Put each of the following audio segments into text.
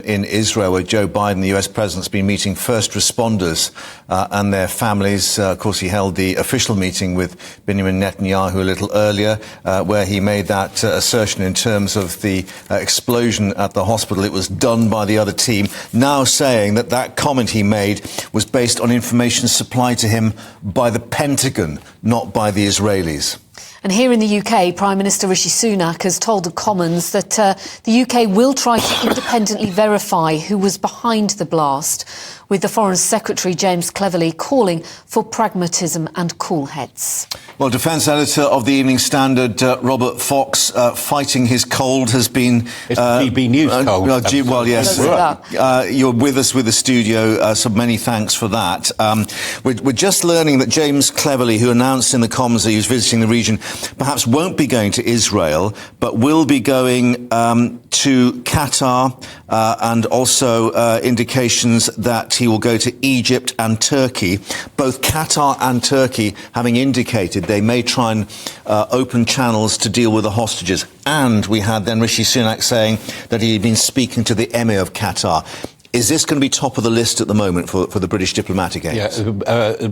in Israel, where Joe Biden, the US president, has been meeting first responders and their families. Of course, he held the official meeting with Benjamin Netanyahu a little earlier, where he made that assertion in terms of the explosion at the hospital. It was done by the other team, now saying that that comment he made was based on information supplied to him by the Pentagon, not by the Israelis. And here in the UK, Prime Minister Rishi Sunak has told the Commons that the UK will try to independently verify who was behind the blast, with the Foreign Secretary James Cleverly calling for pragmatism and cool heads. Well, Defence Editor of the Evening Standard, Robert Fox, fighting his cold, has been... It's GB News cold. Well, yes. You're with us with the studio, so many thanks for that. We're just learning that James Cleverly, who announced in the Commons that he was visiting the region, perhaps won't be going to Israel, but will be going to Qatar, and also indications that he will go to Egypt and Turkey. Both Qatar and Turkey having indicated they may try and open channels to deal with the hostages. And we had then Rishi Sunak saying that he'd been speaking to the Emir of Qatar. Is this going to be top of the list at the moment for the British diplomatic aims? Yeah,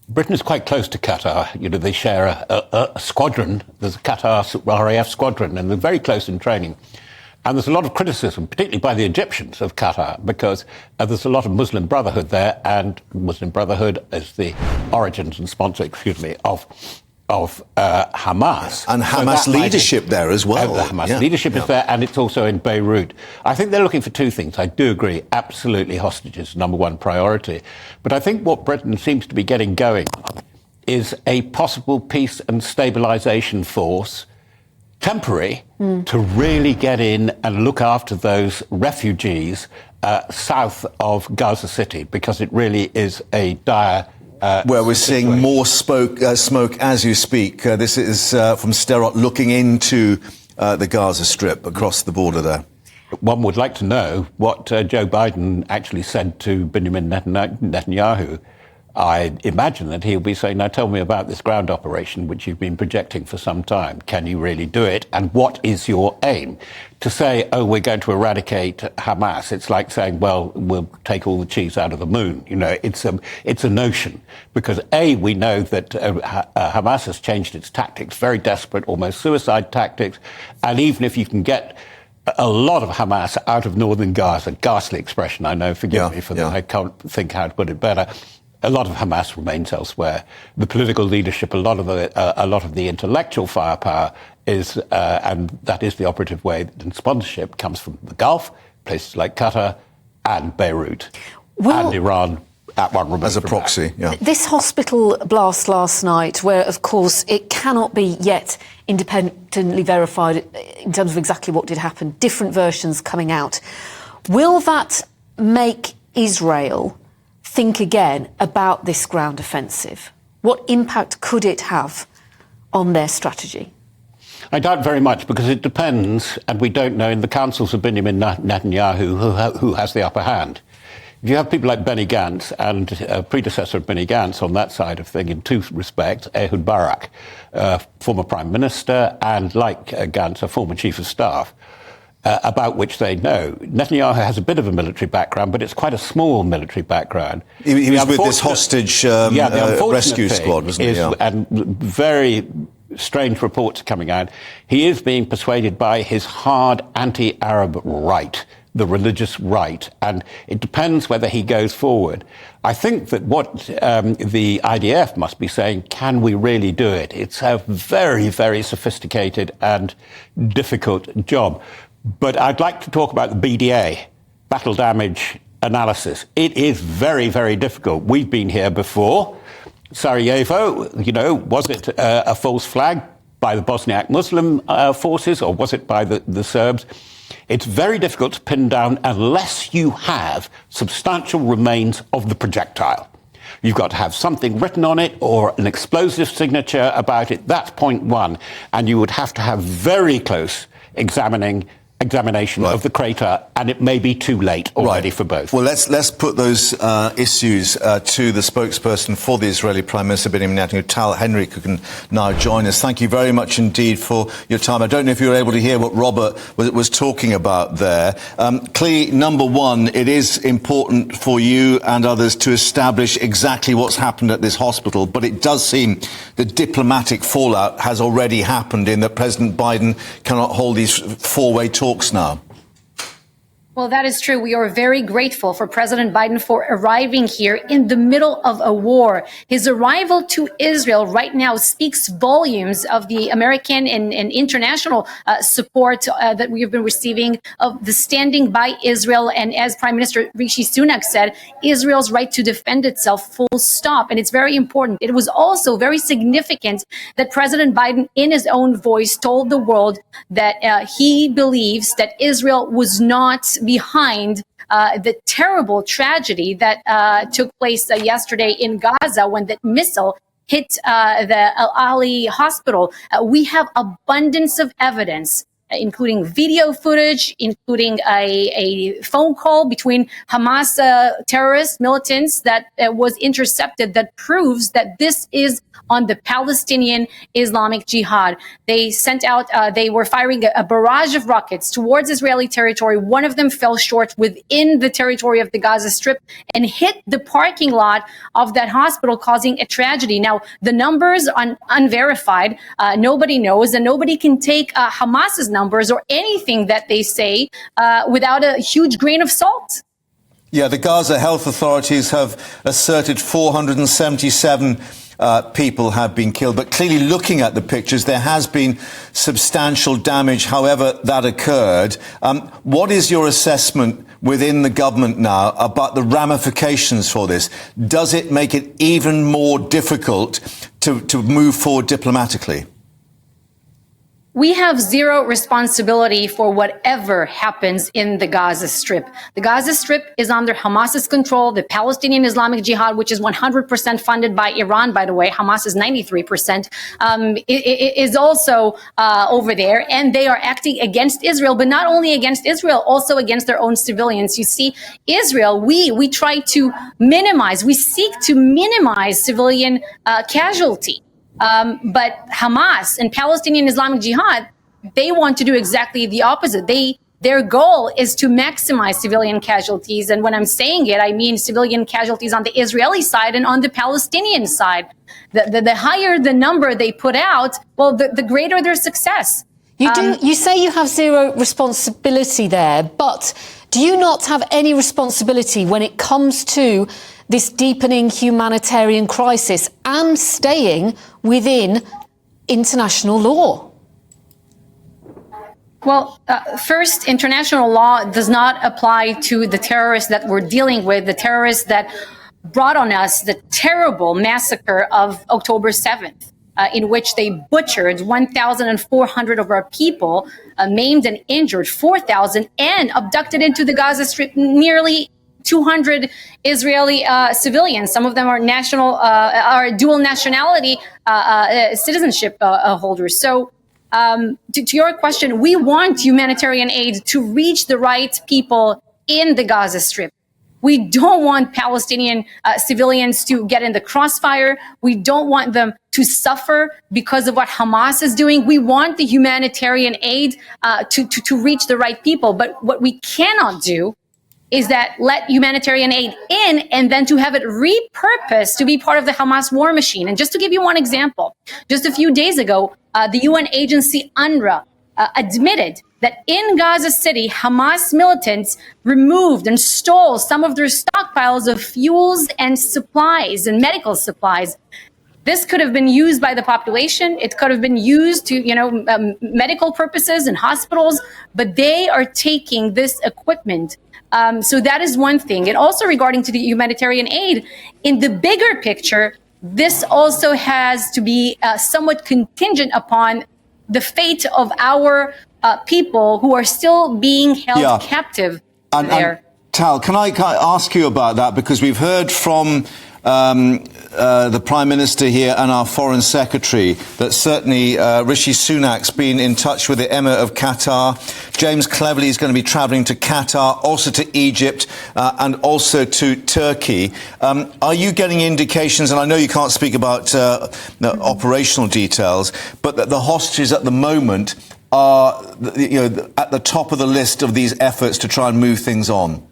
Britain is quite close to Qatar. You know, they share a squadron. There's a Qatar RAF squadron, and they're very close in training. And there's a lot of criticism, particularly by the Egyptians, of Qatar, because there's a lot of Muslim Brotherhood there, and Muslim Brotherhood is the origins and sponsor, of Hamas. And Hamas leadership there as well. The Hamas leadership is there, and it's also in Beirut. I think they're looking for two things. I do agree, absolutely hostages, number one priority. But I think what Britain seems to be getting going is a possible peace and stabilisation force, temporary, to really get in and look after those refugees south of Gaza City, because it really is a dire where we're seeing more smoke as you speak. This is from Sterot looking into the Gaza Strip across the border there. One would like to know what Joe Biden actually said to Benjamin Netanyahu. I imagine that he'll be saying, now tell me about this ground operation which you've been projecting for some time. Can you really do it? And what is your aim? To say, oh, we're going to eradicate Hamas, it's like saying, well, we'll take all the cheese out of the moon. You know, it's a notion. Because, A, we know that Hamas has changed its tactics, very desperate, almost suicide tactics. And even if you can get a lot of Hamas out of northern Gaza, ghastly expression, I know, forgive me for that, I can't think how to put it better. A lot of Hamas remains elsewhere. The political leadership, a lot of the intellectual firepower is, and that is the operative way, and sponsorship comes from the Gulf, places like Qatar and Beirut, and Iran at one remote as a proxy. Yeah. This hospital blast last night, where of course it cannot be yet independently verified in terms of exactly what did happen, different versions coming out. Will that make Israel think again about this ground offensive? What impact could it have on their strategy? I doubt very much, because it depends, and we don't know in the councils of Benjamin Netanyahu who has the upper hand. If you have people like Benny Gantz and a predecessor of Benny Gantz on that side of thing in two respects, Ehud Barak, former Prime Minister, and like Gantz, a former Chief of Staff, about which they know. Netanyahu has a bit of a military background, but it's quite a small military background. He was with this hostage rescue squad, wasn't he? Yeah. And very strange reports coming out. He is being persuaded by his hard anti-Arab right, the religious right, and it depends whether he goes forward. I think that what the IDF must be saying, can we really do it? It's a very, very sophisticated and difficult job. But I'd like to talk about the BDA, battle damage analysis. It is very, very difficult. We've been here before. Sarajevo, you know, was it a false flag by the Bosniak Muslim forces, or was it by the Serbs? It's very difficult to pin down unless you have substantial remains of the projectile. You've got to have something written on it or an explosive signature about it. That's point one. And you would have to have very close examining examination of the crater, and it may be too late already for both. Well, let's put those issues to the spokesperson for the Israeli Prime Minister Benjamin Netanyahu, Tal Heinrich, who can now join us. Thank you very much indeed for your time. I don't know if you were able to hear what Robert was talking about there. Clearly, number one, it is important for you and others to establish exactly what's happened at this hospital, but it does seem the diplomatic fallout has already happened in that President Biden cannot hold these four-way talks now. Well, that is true. We are very grateful for President Biden for arriving here in the middle of a war. His arrival to Israel right now speaks volumes of the American and international support that we have been receiving, of the standing by Israel. And as Prime Minister Rishi Sunak said, Israel's right to defend itself, full stop. And it's very important. It was also very significant that President Biden, in his own voice, told the world that he believes that Israel was not behind the terrible tragedy that took place yesterday in Gaza when that missile hit the Al Ali hospital. We have abundance of evidence, including video footage, including a phone call between Hamas terrorist militants that was intercepted, that proves that this is on the Palestinian Islamic Jihad. They sent out, they were firing a barrage of rockets towards Israeli territory. One of them fell short within the territory of the Gaza Strip and hit the parking lot of that hospital, causing a tragedy. Now, the numbers are unverified. Nobody knows, and nobody can take Hamas's numbers or anything that they say without a huge grain of salt. Yeah, the Gaza health authorities have asserted 477 people have been killed. But clearly, looking at the pictures, there has been substantial damage, however that occurred. What is your assessment within the government now about the ramifications for this? Does it make it even more difficult to move forward diplomatically? We have zero responsibility for whatever happens in the Gaza Strip. The Gaza Strip is under Hamas's control. The Palestinian Islamic Jihad, which is 100% funded by Iran, by the way, Hamas is 93%, is also over there. And they are acting against Israel, but not only against Israel, also against their own civilians. You see, Israel, we try to minimize, we seek to minimize civilian casualty. But Hamas and Palestinian Islamic Jihad, they want to do exactly the opposite. Their goal is to maximize civilian casualties. And when I'm saying it, I mean civilian casualties on the Israeli side and on the Palestinian side. The higher the number they put out, well, the greater their success. You say you have zero responsibility there, but do you not have any responsibility when it comes to this deepening humanitarian crisis and staying within international law? Well, first, international law does not apply to the terrorists that we're dealing with, the terrorists that brought on us the terrible massacre of October 7th, in which they butchered 1,400 of our people, maimed and injured 4,000, and abducted into the Gaza Strip nearly 200 Israeli civilians. Some of them are dual nationality citizenship holders. So to your question, we want humanitarian aid to reach the right people in the Gaza Strip. We don't want Palestinian civilians to get in the crossfire. We don't want them to suffer because of what Hamas is doing. We want the humanitarian aid to reach the right people. But what we cannot do is that let humanitarian aid in and then to have it repurposed to be part of the Hamas war machine. And just to give you one example, just a few days ago, the UN agency UNRWA admitted that in Gaza City, Hamas militants removed and stole some of their stockpiles of fuels and supplies and medical supplies. This could have been used by the population. It could have been used to, medical purposes in hospitals, but they are taking this equipment. So that is one thing. And also regarding to the humanitarian aid, in the bigger picture, this also has to be somewhat contingent upon the fate of our people who are still being held captive there. Tal, can I ask you about that? Because we've heard from the Prime Minister here and our Foreign Secretary that certainly Rishi Sunak's been in touch with the Emir of Qatar. James Cleverly is going to be travelling to Qatar, also to Egypt and also to Turkey. Are you getting indications, and I know you can't speak about operational details, but that the hostages at the moment are at the top of the list of these efforts to try and move things on?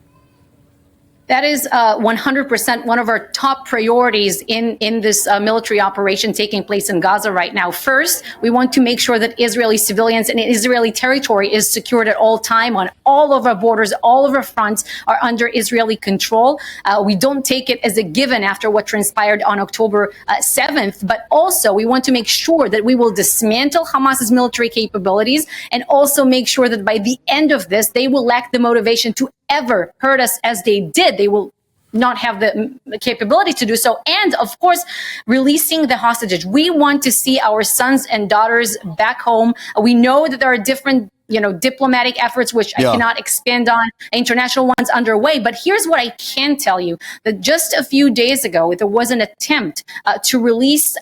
That is 100% one of our top priorities in this military operation taking place in Gaza right now. First, we want to make sure that Israeli civilians and Israeli territory is secured at all time on all of our borders, all of our fronts are under Israeli control. We don't take it as a given after what transpired on October 7th, but also we want to make sure that we will dismantle Hamas's military capabilities and also make sure that by the end of this, they will lack the motivation to ever hurt us as they did. They will not have the capability to do so. And of course, releasing the hostages. We want to see our sons and daughters back home. We know that there are different diplomatic efforts, which I cannot expand on, international ones underway. But here's what I can tell you, that just a few days ago, there was an attempt to release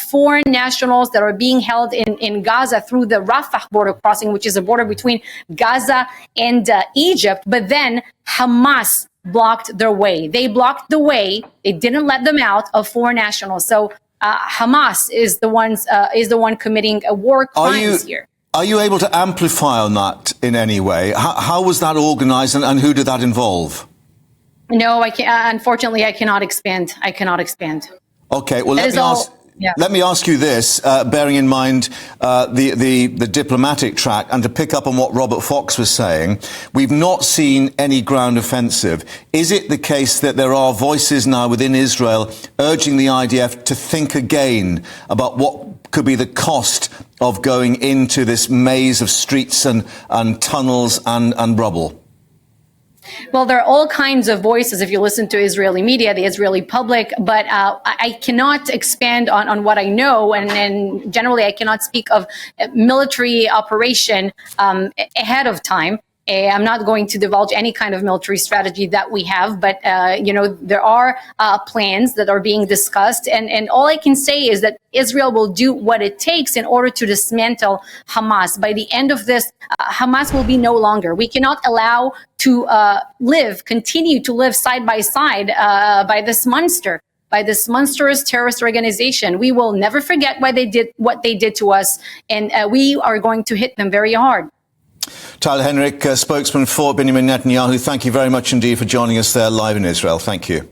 foreign nationals that are being held in Gaza through the Rafah border crossing, which is a border between Gaza and Egypt. But then Hamas blocked their way. They blocked the way. They didn't let them out of foreign nationals. So Hamas is the one committing war crimes here. Are you able to amplify on that in any way? How was that organized and who did that involve? No, I can't. Unfortunately, I cannot expand. I cannot expand. Okay, well, let me ask you this, bearing in mind the diplomatic track, and to pick up on what Robert Fox was saying, we've not seen any ground offensive. Is it the case that there are voices now within Israel urging the IDF to think again about what could be the cost of going into this maze of streets and tunnels and rubble? Well, there are all kinds of voices if you listen to Israeli media, the Israeli public, but I cannot expand on what I know, and generally I cannot speak of military operation ahead of time. I'm not going to divulge any kind of military strategy that we have, but there are plans that are being discussed, and all I can say is that Israel will do what it takes in order to dismantle Hamas. By the end of this, Hamas will be no longer. We cannot allow to continue to live side by side by this monstrous terrorist organization. We will never forget what they did to us, and we are going to hit them very hard. Tal Heinrich, spokesman for Benjamin Netanyahu, thank you very much indeed for joining us there live in Israel. Thank you.